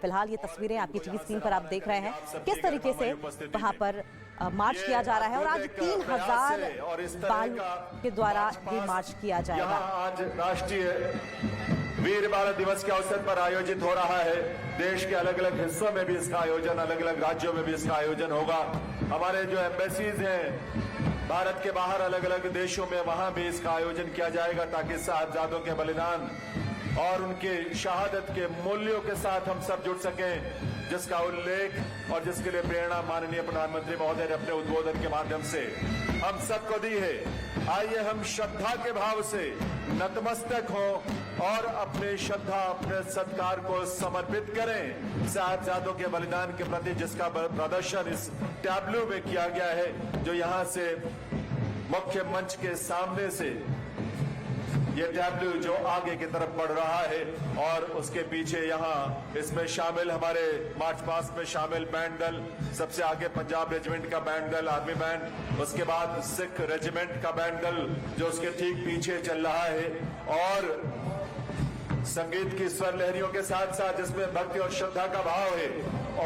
फिलहाल ये तस्वीरें आपकी टीवी स्क्रीन पर आप देख रहे हैं किस तरीके से वहां पर मार्च किया जा रहा है और आज 3000 बाल के द्वारा ये मार्च किया जाएगा। आज राष्ट्रीय वीर बाल दिवस के अवसर पर आयोजित हो रहा है। देश के अलग अलग हिस्सों में भी इसका आयोजन, अलग अलग राज्यों में भी इसका आयोजन होगा। हमारे जो एम्बेसीज हैं भारत के बाहर अलग अलग देशों में, वहां भी इसका आयोजन किया जाएगा ताकि साहिबजादों के बलिदान और उनके शहादत के मूल्यों के साथ हम सब जुड़ सकें, जिसका उल्लेख और जिसके लिए प्रेरणा माननीय प्रधानमंत्री महोदय ने अपने उद्बोधन के माध्यम से हम सबको दी है। आइए हम श्रद्धा के भाव से नतमस्तक हों और अपने श्रद्धा, अपने सत्कार को समर्पित करें साहिबजादों के बलिदान के प्रति, जिसका प्रदर्शन इस टैब्लू में किया गया है, जो यहाँ से मुख्य मंच के सामने से ये टैब्लू जो आगे की तरफ बढ़ रहा है और उसके पीछे यहाँ इसमें शामिल हमारे मार्च पास्ट में शामिल बैंड दल, सबसे आगे पंजाब रेजिमेंट का बैंड दल, आर्मी बैंड, उसके बाद सिख रेजिमेंट का बैंड दल जो उसके ठीक पीछे चल रहा है, और संगीत की स्वर लहरियों के साथ साथ जिसमें भक्ति और श्रद्धा का भाव है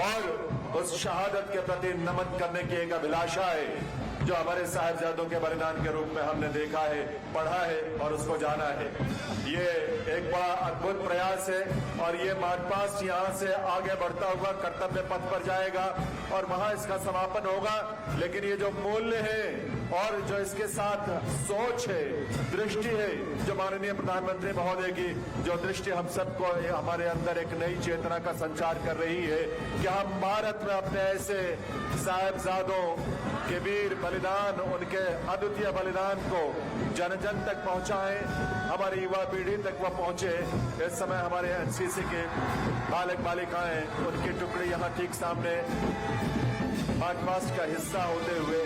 और उस शहादत के प्रति नमन करने की एक अभिलाषा है जो हमारे साहिबजादों के बलिदान के रूप में हमने देखा है, पढ़ा है और उसको जाना है। ये एक बड़ा अद्भुत प्रयास है और ये मार्च पास्ट यहाँ से आगे बढ़ता हुआ कर्तव्य पथ पर जाएगा और वहां इसका समापन होगा। लेकिन ये जो मूल्य है और जो इसके साथ सोच है, दृष्टि है, जो माननीय प्रधानमंत्री महोदय की जो दृष्टि हम सबको, हमारे अंदर एक नई चेतना का संचार कर रही है कि हम भारत में अपने ऐसे साहिबजादों के वीर बलिदान, उनके अद्वितीय बलिदान को जन जन तक पहुंचाएं, हमारी युवा पीढ़ी तक वह पहुंचे। इस समय हमारे एनसीसी के बालक बालिकाएं, उनकी टुकड़ी यहाँ ठीक सामने मार्च पास्ट का हिस्सा होते हुए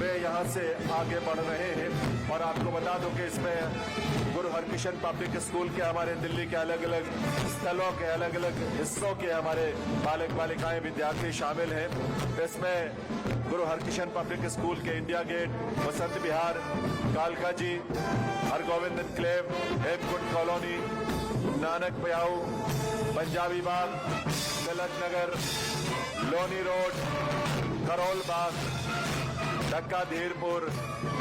वे यहाँ से आगे बढ़ रहे हैं। और आपको बता दूं कि इसमें गुरु हरकिशन पब्लिक स्कूल के, हमारे दिल्ली के अलग अलग स्थलों के, अलग अलग हिस्सों के हमारे बालक बालिकाएं, विद्यार्थी शामिल हैं। इसमें गुरु हरकिशन पब्लिक स्कूल के इंडिया गेट, बसंत विहार, कालका जी, हरगोविंद एन्क्लेव, हेमकुंड कॉलोनी, नानक प्याऊ, पंजाबी बाग, तिलक नगर, लोनी रोड, करोल बाग, ढक्का धीरपुर,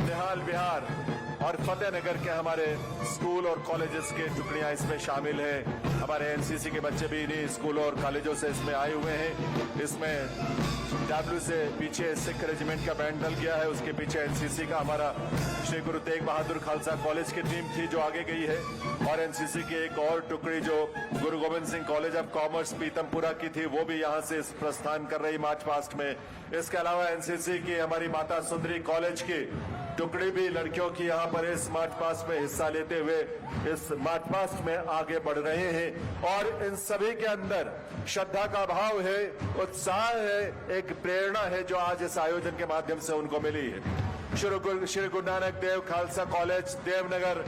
निहाल विहार और फतेहनगर के हमारे स्कूल और कॉलेजेस के टुकड़ियां इसमें शामिल हैं। हमारे एनसीसी के बच्चे भी इन्हीं स्कूलों और कॉलेजों से इसमें आए हुए हैं। इसमें डब्ल्यू से पीछे सिख रेजिमेंट का बैंड डल गया है, उसके पीछे एनसीसी का हमारा श्री गुरु तेग बहादुर खालसा कॉलेज की टीम थी जो आगे गई है, और एनसीसी की एक और टुकड़ी जो गुरु Govind Singh college of commerce Pitampura की थी, वो भी यहाँ से प्रस्थान कर रही मार्च पास्ट में। इसके अलावा एनसीसी की हमारी माता सुंदरी कॉलेज की टुकड़ी भी लड़कियों की यहाँ पर इस मार्च पास्ट में हिस्सा लेते हुए इस मार्च पास्ट में आगे बढ़ रहे हैं। और इन सभी के अंदर श्रद्धा का भाव है, उत्साह है, एक प्रेरणा है जो आज इस आयोजन के माध्यम से उनको मिली है। श्री गुरु नानक देव खालसा कॉलेज देवनगर,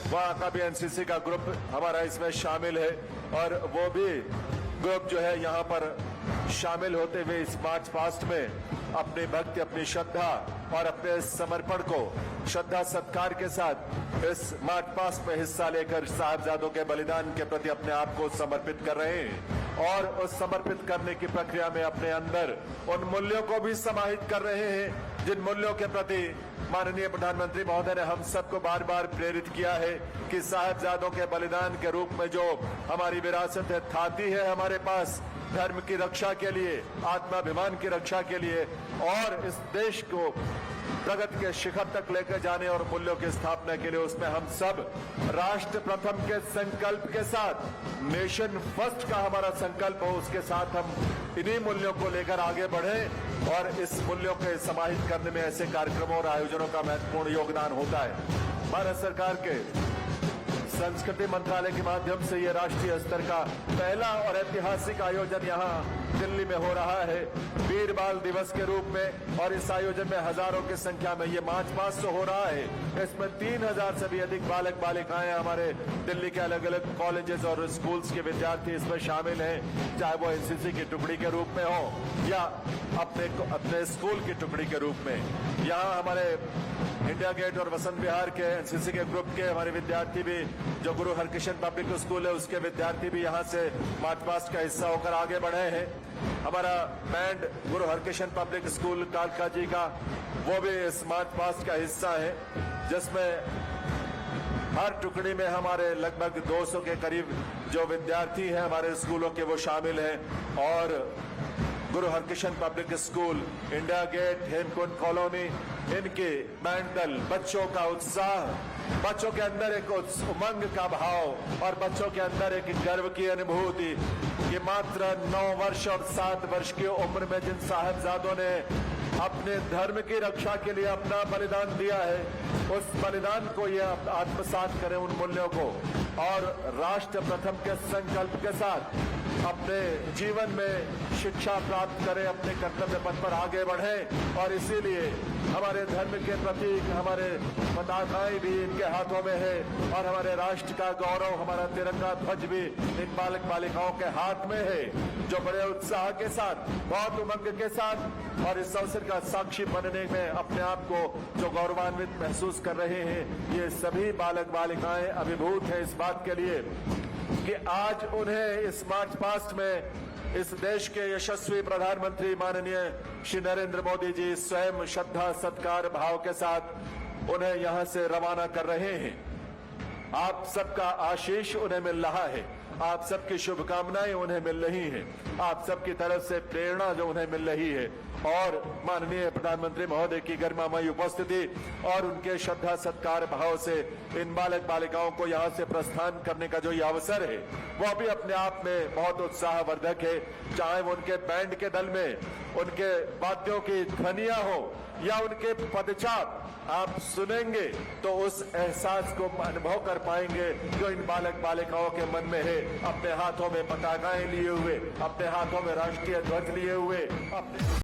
वहाँ का भी एनसीसी का ग्रुप हमारा इसमें शामिल है और वो भी ग्रुप जो है यहाँ पर शामिल होते हुए इस मार्च पास्ट में अपनी भक्ति, अपनी श्रद्धा और अपने समर्पण को श्रद्धा सत्कार के साथ इस मार्च पास्ट में हिस्सा लेकर साहिबजादों के बलिदान के प्रति अपने आप को समर्पित कर रहे हैं और उस समर्पित करने की प्रक्रिया में अपने अंदर उन मूल्यों को भी समाहित कर रहे हैं जिन मूल्यों के प्रति माननीय प्रधानमंत्री महोदय ने हम सबको बार बार प्रेरित किया है कि साहिबजादों के बलिदान के रूप में जो हमारी विरासत है, थाती है हमारे पास धर्म की रक्षा के लिए, आत्माभिमान की रक्षा के लिए और इस देश को प्रगति के शिखर तक लेकर जाने और मूल्यों की स्थापना के लिए, उसमें हम सब राष्ट्र प्रथम के संकल्प के साथ, नेशन फर्स्ट का हमारा संकल्प हो, उसके साथ हम इन्हीं मूल्यों को लेकर आगे बढ़े और इस मूल्यों के समाहित करने में ऐसे कार्यक्रमों और आयोजनों का महत्वपूर्ण योगदान होता है। भारत सरकार के संस्कृति मंत्रालय के माध्यम से ये राष्ट्रीय स्तर का पहला और ऐतिहासिक आयोजन यहाँ दिल्ली में हो रहा है वीर बाल दिवस के रूप में, और इस आयोजन में हजारों की संख्या में ये मार्च पास्ट हो रहा है। इसमें 3000 से भी अधिक बालक बालिकाएं हमारे दिल्ली के अलग अलग कॉलेजेस और स्कूल्स के विद्यार्थी इसमें शामिल हैं, चाहे वो एनसीसी की टुकड़ी के रूप में हो या अपने स्कूल की टुकड़ी के रूप में। यहाँ हमारे इंडिया गेट और वसंत विहार के एनसीसी के ग्रुप के हमारे विद्यार्थी भी, जो गुरु हरकिशन पब्लिक स्कूल है उसके विद्यार्थी भी यहाँ से मार्च पास्ट का हिस्सा होकर आगे बढ़े हैं। हमारा बैंड गुरु हरकिशन पब्लिक स्कूल कालका जी का, वो भी इस मार्च पास्ट का हिस्सा है, जिसमें हर टुकड़ी में हमारे लगभग 200 के करीब जो विद्यार्थी हैं हमारे स्कूलों के वो शामिल हैं। और Guru Harkishan public school, India Gate, Hemkund colony, इनके बैंड दल, बच्चों का उत्साह, बच्चों के अंदर एक उमंग का भाव और बच्चों के अंदर एक गर्व की अनुभूति कि मात्र 9 वर्ष और 7 वर्ष की उम्र में जिन साहिबजादों ने अपने धर्म की रक्षा के लिए अपना बलिदान दिया है, उस बलिदान को ये आत्मसात करें, उन मूल्यों को, और राष्ट्र प्रथम के संकल्प के साथ अपने जीवन में शिक्षा प्राप्त करें, अपने कर्तव्य पथ पर आगे बढ़ें। और इसीलिए हमारे धर्म के प्रतीक, हमारे पताकाएं भी इनके हाथों में है और हमारे राष्ट्र का गौरव, हमारा तिरंगा ध्वज भी इन बालक बालिकाओं के हाथ में है, जो बड़े उत्साह के साथ, बहुत उमंग के साथ और इस अवसर का साक्षी बनने में अपने आप को जो गौरवान्वित महसूस कर रहे हैं। ये सभी बालक बालिकाएं अभिभूत हैं इस बात के लिए कि आज उन्हें इस मार्च पास्ट में इस देश के यशस्वी प्रधानमंत्री माननीय श्री नरेंद्र मोदी जी स्वयं श्रद्धा सत्कार भाव के साथ उन्हें यहां से रवाना कर रहे हैं। आप सबका आशीष उन्हें मिल रहा है, आप सबकी शुभकामनाएं उन्हें मिल रही हैं, आप सबकी तरफ से प्रेरणा जो उन्हें मिल रही है, और माननीय प्रधानमंत्री महोदय की गरिमामयी उपस्थिति और उनके श्रद्धा सत्कार भाव से इन बालक बालिकाओं को यहाँ से प्रस्थान करने का जो ये अवसर है, वो भी अपने आप में बहुत उत्साहवर्धक है। चाहे वो उनके बैंड के दल में उनके वाद्यों की ध्वनियां हो या उनके पदचाप आप सुनेंगे तो उस एहसास को अनुभव कर पाएंगे जो इन बालक बालिकाओं के मन में है। अपने हाथों में पताकाएं लिए हुए, अपने हाथों में राष्ट्रीय ध्वज लिए हुए, अपने